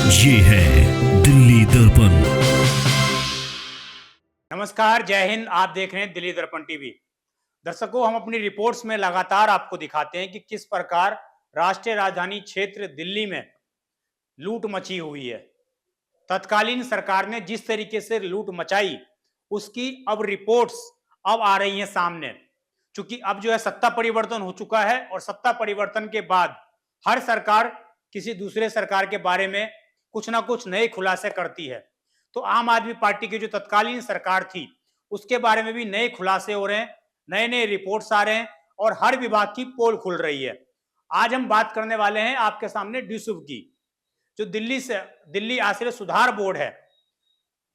ये है दिल्ली दर्पण। नमस्कार, जय हिंद। आप देख रहे हैं दिल्ली दर्पण टीवी। दर्शकों, हम अपनी रिपोर्ट्स में लगातार आपको दिखाते हैं कि किस प्रकार राष्ट्रीय राजधानी क्षेत्र दिल्ली में लूट मची हुई है। तत्कालीन सरकार ने जिस तरीके से लूट मचाई, उसकी अब रिपोर्ट्स अब आ रही हैं सामने। क्योंकि अब जो है सत्ता परिवर्तन हो चुका है और सत्ता परिवर्तन के बाद हर सरकार किसी दूसरे सरकार के बारे में कुछ ना कुछ नए खुलासे करती है। तो आम आदमी पार्टी की जो तत्कालीन सरकार थी, उसके बारे में भी नए खुलासे हो रहे हैं, नए नए रिपोर्ट्स आ रहे हैं और हर विभाग की पोल खुल रही है। आज हम बात करने वाले हैं आपके सामने DSUV की, जो दिल्ली आश्रय सुधार बोर्ड है,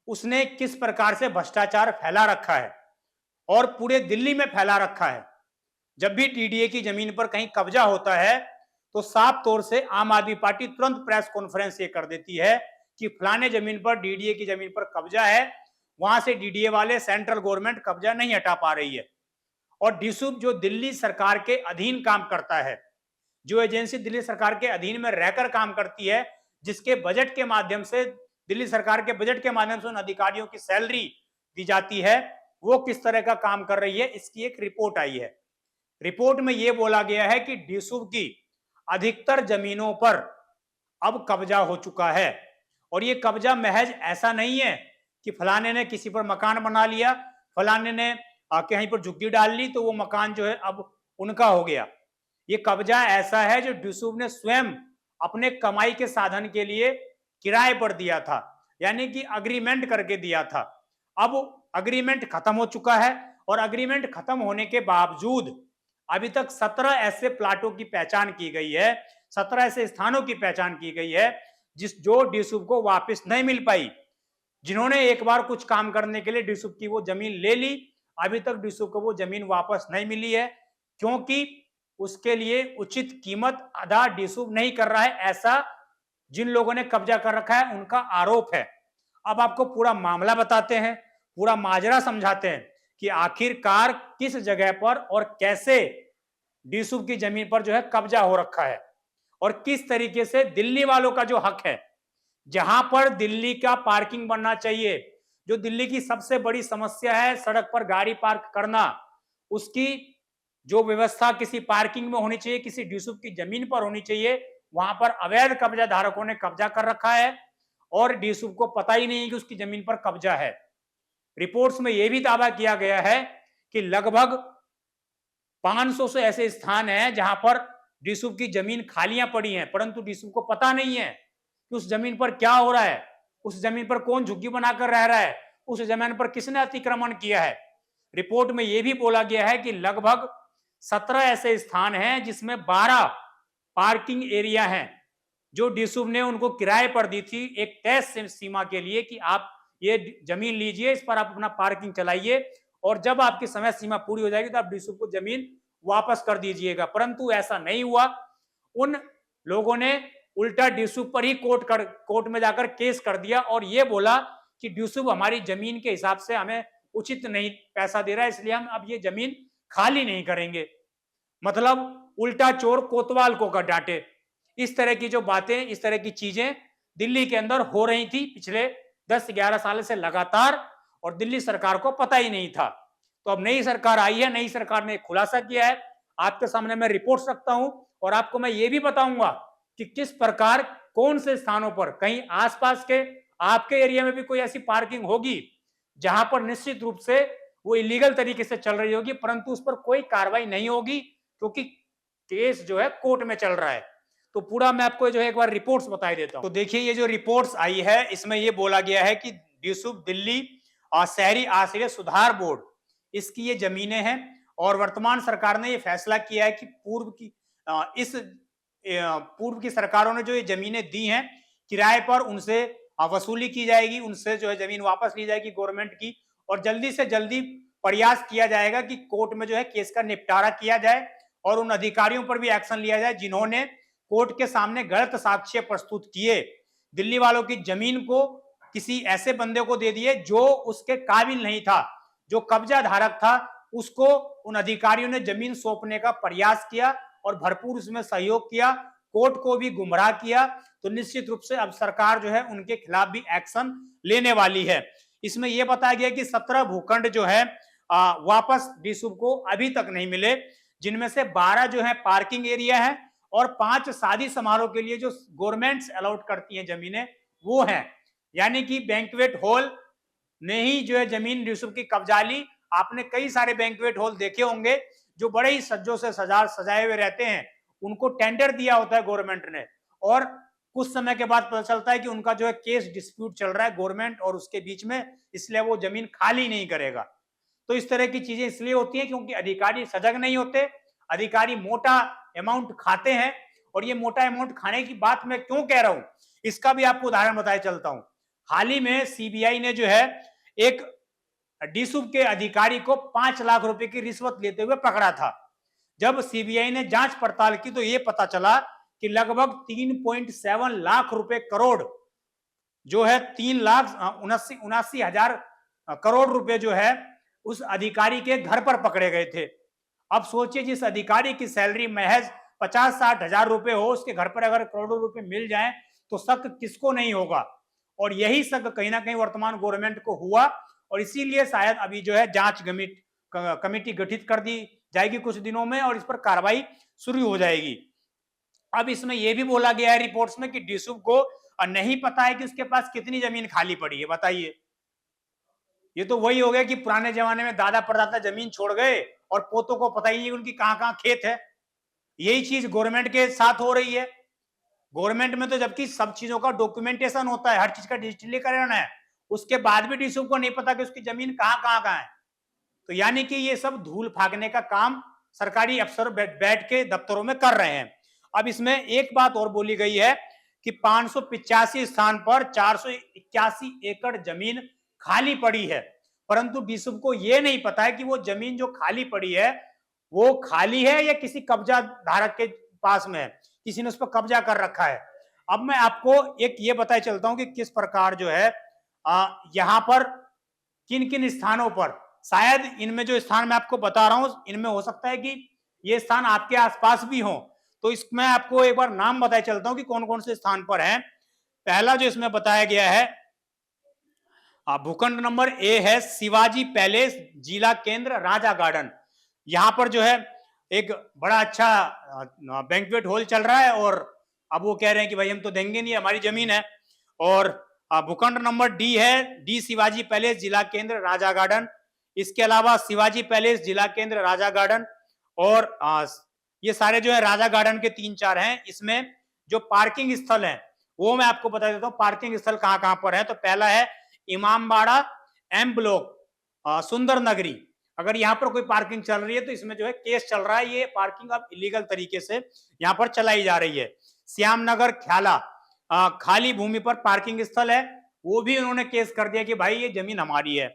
उसने किस प्रकार से भ्रष्टाचार फैला रखा है और पूरे दिल्ली में फैला रखा है। जब भी TDA की जमीन पर कहीं कब्जा होता है तो साफ तौर से आम आदमी पार्टी तुरंत प्रेस कॉन्फ्रेंस ये कर देती है कि फलाने जमीन पर DDA की जमीन पर कब्जा है, वहां से DDA वाले सेंट्रल गवर्नमेंट कब्जा नहीं हटा पा रही है। और DSUV जो दिल्ली सरकार के अधीन काम करता है, जो एजेंसी दिल्ली सरकार के अधीन में रहकर काम करती है, जिसके बजट के माध्यम से, दिल्ली सरकार के बजट के माध्यम से उन अधिकारियों की सैलरी दी जाती है, वो किस तरह का काम कर रही है, इसकी एक रिपोर्ट आई है। रिपोर्ट में यह बोला गया है कि DSUV की अधिकतर जमीनों पर अब कब्जा हो चुका है। और ये कब्जा महज ऐसा नहीं है कि फलाने ने किसी पर मकान बना लिया, फलाने ने कहीं पर झुग्गी डाल ली तो वो मकान जो है अब उनका हो गया। ये कब्जा ऐसा है जो DSUV ने स्वयं अपने कमाई के साधन के लिए किराए पर दिया था, यानी कि अग्रीमेंट करके दिया था। अब अग्रीमेंट खत्म हो चुका है और अग्रीमेंट खत्म होने के बावजूद अभी तक 17 ऐसे प्लाटों की पहचान की गई है, 17 ऐसे स्थानों की पहचान की गई है जो DSUV को वापस नहीं मिल पाई। जिन्होंने एक बार कुछ काम करने के लिए DSUV की वो जमीन ले ली, अभी तक DSUV को वो जमीन वापस नहीं मिली है, क्योंकि उसके लिए उचित कीमत अदा DSUV नहीं कर रहा है, ऐसा जिन लोगों ने कब्जा कर रखा है उनका आरोप है। अब आपको पूरा मामला बताते हैं, पूरा माजरा समझाते हैं कि आखिरकार किस जगह पर और कैसे DSUV की जमीन पर जो है कब्जा हो रखा है और किस तरीके से दिल्ली वालों का जो हक है, जहां पर दिल्ली का पार्किंग बनना चाहिए, जो दिल्ली की सबसे बड़ी समस्या है सड़क पर गाड़ी पार्क करना, उसकी जो व्यवस्था किसी पार्किंग में होनी चाहिए, किसी DSUV की जमीन पर होनी चाहिए, वहां पर अवैध कब्जा धारकों ने कब्जा कर रखा है और DSUV को पता ही नहीं कि उसकी जमीन पर कब्जा है। रिपोर्ट्स में यह भी दावा किया गया है कि लगभग 500 से ऐसे स्थान हैं जहां पर DSUV की जमीन खालियां पड़ी हैं, परंतु DSUV को पता नहीं है कि उस जमीन पर क्या हो रहा है, उस जमीन पर कौन झुग्गी बनाकर रह रहा है, उस जमीन पर किसने अतिक्रमण किया है। रिपोर्ट में यह भी बोला गया है कि लगभग 17 ऐसे स्थान हैं जिसमें 12 पार्किंग एरिया हैं, जो DSUV ने उनको किराए पर दी थी एक तय सीमा के लिए कि आप ये जमीन लीजिए, इस पर आप अपना पार्किंग चलाइए और जब आपकी समय सीमा पूरी हो जाएगी तो आप DSUV को जमीन वापस कर दीजिएगा। परंतु ऐसा नहीं हुआ। उन लोगों ने उल्टा DSUV पर ही कोर्ट में जाकर केस कर दिया और ये बोला कि DSUV हमारी जमीन के हिसाब से हमें उचित नहीं पैसा दे रहा है, इसलिए हम अब ये जमीन खाली नहीं करेंगे। मतलब उल्टा चोर कोतवाल को कर डांटे। इस तरह की जो बातें, इस तरह की चीजें दिल्ली के अंदर हो रही थी पिछले 10-11 साल से लगातार और दिल्ली सरकार को पता ही नहीं था। तो अब नई सरकार आई है, नई सरकार ने खुलासा किया है, आपके सामने मैं रिपोर्ट्स रखता हूं और आपको मैं ये भी बताऊंगा कि किस प्रकार कौन से स्थानों पर, कहीं आसपास के आपके एरिया में भी कोई ऐसी पार्किंग होगी जहां पर निश्चित रूप से वो इलीगल तरीके से चल रही होगी, परंतु उस पर कोई कार्रवाई नहीं होगी क्योंकि केस जो है कोर्ट में चल रहा है। तो पूरा मैं आपको जो है एक बार रिपोर्ट्स बता देता हूं। तो देखिए, ये जो रिपोर्ट्स आई है इसमें ये बोला गया है कि DSUV दिल्ली शहरी आश्रय सुधार बोर्ड, इसकी ये जमीनें हैं और वर्तमान सरकार ने ये फैसला किया है कि पूर्व की सरकारों ने जो ये जमीनें दी हैं किराए पर, उनसे वसूली की जाएगी, उनसे जो है जमीन वापस ली जाएगी गवर्नमेंट की और जल्दी से जल्दी प्रयास किया जाएगा कि कोर्ट में जो है केस का निपटारा किया जाए और उन अधिकारियों पर भी एक्शन लिया जाए जिन्होंने कोर्ट के सामने गलत साक्ष्य प्रस्तुत किए, दिल्ली वालों की जमीन को किसी ऐसे बंदे को दे दिए जो उसके काबिल नहीं था, जो कब्जा धारक था, उसको उन अधिकारियों ने जमीन सौंपने का प्रयास किया और भरपूर उसमें सहयोग किया, कोर्ट को भी गुमराह किया, तो निश्चित रूप से अब सरकार जो है उनके खिलाफ भी एक्शन लेने वाली है। इसमें यह बताया गया कि 17 भूखंड जो है वापस डीसूब को अभी तक नहीं मिले, जिनमें से 12 जो है पार्किंग एरिया है और 5 शादी समारोह के लिए जो गवर्नमेंट्स अलॉट करती हैं जमीनें वो हैं। यानी कि बैंक्वेट हॉल ने ही जो है जमीन डीसूब की कब्जा ली। आपने कई सारे बैंक्वेट हॉल देखे होंगे जो बड़े ही सज्जों से सजाए हुए रहते हैं, उनको टेंडर दिया होता है गवर्नमेंट ने, और कुछ समय के बाद पता चलता है कि उनका जो है केस डिस्प्यूट चल रहा है गवर्नमेंट और उसके बीच में, इसलिए वो जमीन खाली नहीं करेगा। तो इस तरह की चीजें इसलिए होती हैं क्योंकि अधिकारी सजग नहीं होते, अधिकारी मोटा अमाउंट खाते हैं। और ये मोटा अमाउंट खाने की बात मैं क्यों कह रहा हूं, इसका भी आपको उदाहरण बताए चलता हूं। हाल ही में सीबीआई ने जो है एक डीसूब के अधिकारी को 5 लाख रुपए की रिश्वत लेते हुए पकड़ा था। जब सीबीआई ने जांच पड़ताल की तो यह पता चला कि लगभग 3.7 लाख रुपए करोड़ जो है 3,79,79,000 करोड़ रुपए जो है उस अधिकारी के घर पर पकड़े गए थे। अब सोचिए, जिस अधिकारी की सैलरी महज 50-60 हजार रुपए हो, उसके घर पर अगर करोड़ों रुपए मिल जाएं तो शक किसको नहीं होगा। और यही शक कहीं ना कहीं वर्तमान गवर्नमेंट को हुआ, और इसीलिए शायद अभी जो है जांच कमेटी गठित कर दी जाएगी कुछ दिनों में और इस पर कार्रवाई शुरू हो जाएगी। अब इसमें यह भी बोला गया है रिपोर्ट्स में कि डीसूब को नहीं पता है कि उसके पास कितनी जमीन खाली पड़ी है। बताइए, ये तो वही हो गया कि पुराने जमाने में दादा परदादा जमीन छोड़ गए और पोतों को पता ही नहीं उनकी कहां कहां खेत है। यही चीज गवर्नमेंट के साथ हो रही है। गवर्नमेंट में तो जबकि सब चीजों का डॉक्यूमेंटेशन होता है, हर चीज का डिजिटलीकरण है, उसके बाद भी डीसूब को नहीं पता कि उसकी जमीन कहां कहां है। तो यानी कि ये सब धूल फाकने का काम सरकारी अफसर बैठ के दफ्तरों में कर रहे हैं। अब इसमें एक बात और बोली गई है कि 585 स्थान पर 481 एकड़ जमीन खाली पड़ी है, परंतु डीसूब को यह नहीं पता है कि वो जमीन जो खाली पड़ी है वो खाली है या किसी कब्जा धारक के पास में है, किसी ने उस पर कब्जा कर रखा है। अब मैं आपको एक ये बताए चलता हूं कि किस प्रकार जो है यहां पर किन किन स्थानों पर, शायद इनमें जो स्थान मैं आपको बता रहा हूं इनमें हो सकता है कि ये स्थान आपके आसपास भी हो, तो इसमें आपको एक बार नाम बताए चलता हूं कि कौन कौन से स्थान पर हैं। पहला जो इसमें बताया गया है भूखंड नंबर ए है शिवाजी पैलेस जिला केंद्र राजा गार्डन। यहां पर जो है एक बड़ा अच्छा बैंक्वेट हॉल चल रहा है और अब वो कह रहे हैं कि भाई हम तो देंगे नहीं, हमारी जमीन है। और भूखंड नंबर डी है डी शिवाजी पैलेस जिला केंद्र राजा गार्डन। इसके अलावा शिवाजी पैलेस जिला केंद्र राजा गार्डन और ये सारे जो है राजा गार्डन के 3-4 हैं। इसमें जो पार्किंग स्थल है वो मैं आपको बता देता हूँ पार्किंग स्थल कहां कहां पर है। तो पहला है इमामबाड़ा एम ब्लॉक सुंदर नगरी। अगर यहाँ पर कोई पार्किंग चल रही है तो इसमें जो है केस चल रहा है, ये पार्किंग अब इलीगल तरीके से यहाँ पर चलाई जा रही है। श्यामनगर ख्याला खाली भूमि पर पार्किंग स्थल है, वो भी उन्होंने केस कर दिया कि भाई ये जमीन हमारी है।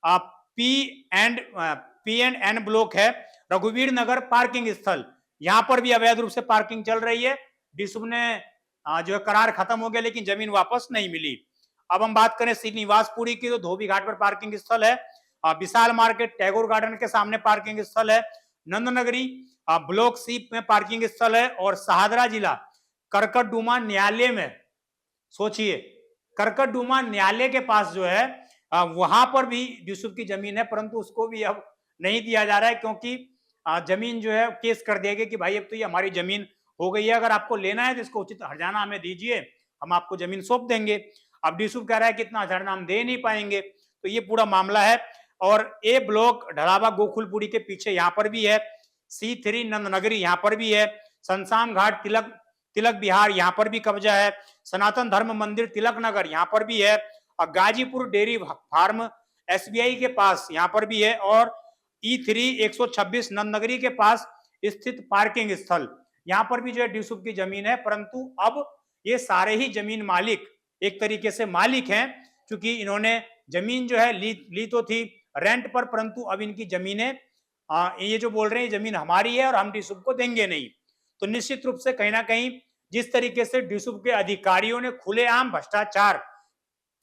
पी एंड एन ब्लॉक है रघुवीर नगर पार्किंग स्थल, यहाँ पर भी अवैध रूप से पार्किंग चल रही है। डीसूब ने जो है करार खत्म हो गया लेकिन जमीन वापस नहीं मिली। अब हम बात करें श्रीनिवासपुरी की तो धोबी घाट पर पार्किंग स्थल है। विशाल मार्केट टैगोर गार्डन के सामने पार्किंग स्थल है। नंदनगरी ब्लॉक सी में पार्किंग स्थल है। और सहादरा जिला करकटडूमा न्यायालय में, सोचिए करकटडूमा न्यायालय के पास जो है वहां पर भी डीसूब की जमीन है, परंतु उसको भी अब नहीं दिया जा रहा है क्योंकि जमीन जो है केस कर दिया गया कि भाई अब तो ये हमारी जमीन हो गई है, अगर आपको लेना है तो इसको उचित हर्जाना हमें दीजिए, हम आपको जमीन सौंप देंगे। अब डीसूब कह रहा है कि इतना हर्जाना हम दे नहीं पाएंगे, तो ये पूरा मामला है। और ए ब्लॉक ढलावा गोकुलपुरी के पीछे यहाँ पर भी है। C3 नंदनगरी यहाँ पर भी है। संसाम घाट तिलक बिहार यहाँ पर भी कब्जा है। सनातन धर्म मंदिर तिलक नगर यहाँ पर भी है। और गाजीपुर डेयरी फार्म SBI के पास यहाँ पर भी है। और E3 126 नंदनगरी के पास स्थित पार्किंग स्थल यहाँ पर भी जो है डीसूब की जमीन है, परंतु अब ये सारे ही जमीन मालिक एक तरीके से मालिक हैं, क्योंकि इन्होंने जमीन जो है ली तो थी रेंट पर, परंतु अब इनकी जमीनें ये जो बोल रहे हैं जमीन हमारी है और हम डीसूब को देंगे नहीं। तो निश्चित रूप से कहीं ना कहीं जिस तरीके से डीसूब के अधिकारियों ने खुलेआम भ्रष्टाचार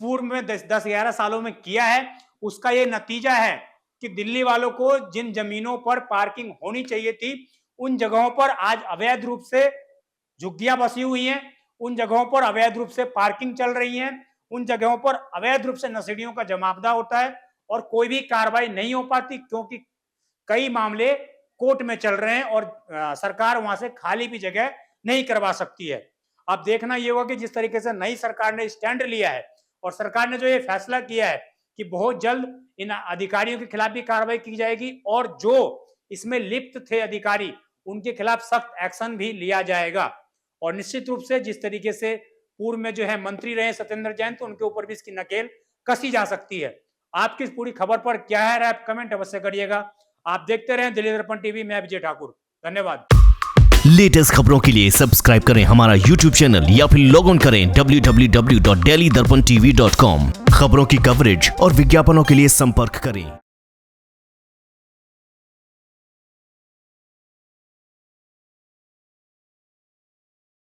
पूर्व में 10-11 सालों में किया है, उसका ये नतीजा है कि दिल्ली वालों को जिन जमीनों पर पार्किंग होनी चाहिए थी उन जगहों पर आज अवैध रूप से झुग्गियां बसी हुई हैं, उन जगहों पर अवैध रूप से पार्किंग चल रही है, उन जगहों पर अवैध रूप से नशेड़ियों का जमावड़ा होता है और कोई भी कार्रवाई नहीं हो पाती, क्योंकि कई मामले कोर्ट में चल रहे हैं और सरकार वहां से खाली भी जगह नहीं करवा सकती है। अब देखना ये होगा कि जिस तरीके से नई सरकार ने स्टैंड लिया है और सरकार ने जो ये फैसला किया है कि बहुत जल्द इन अधिकारियों के खिलाफ भी कार्रवाई की जाएगी और जो इसमें लिप्त थे अधिकारी उनके खिलाफ सख्त एक्शन भी लिया जाएगा। और निश्चित रूप से जिस तरीके से पूर्व में जो है मंत्री रहे सत्येंद्र जैन, तो उनके ऊपर भी इसकी नकेल कसी जा सकती है। आपकी इस पूरी खबर पर क्या है राय, आप कमेंट अवश्य करिएगा। आप देखते रहें दिल्ली दर्पण टीवी। मैं विजय ठाकुर, धन्यवाद। लेटेस्ट खबरों के लिए सब्सक्राइब करें हमारा YouTube चैनल या फिर लॉग ऑन करें www.delhidarpantv.com। खबरों की कवरेज और विज्ञापनों के लिए संपर्क करें।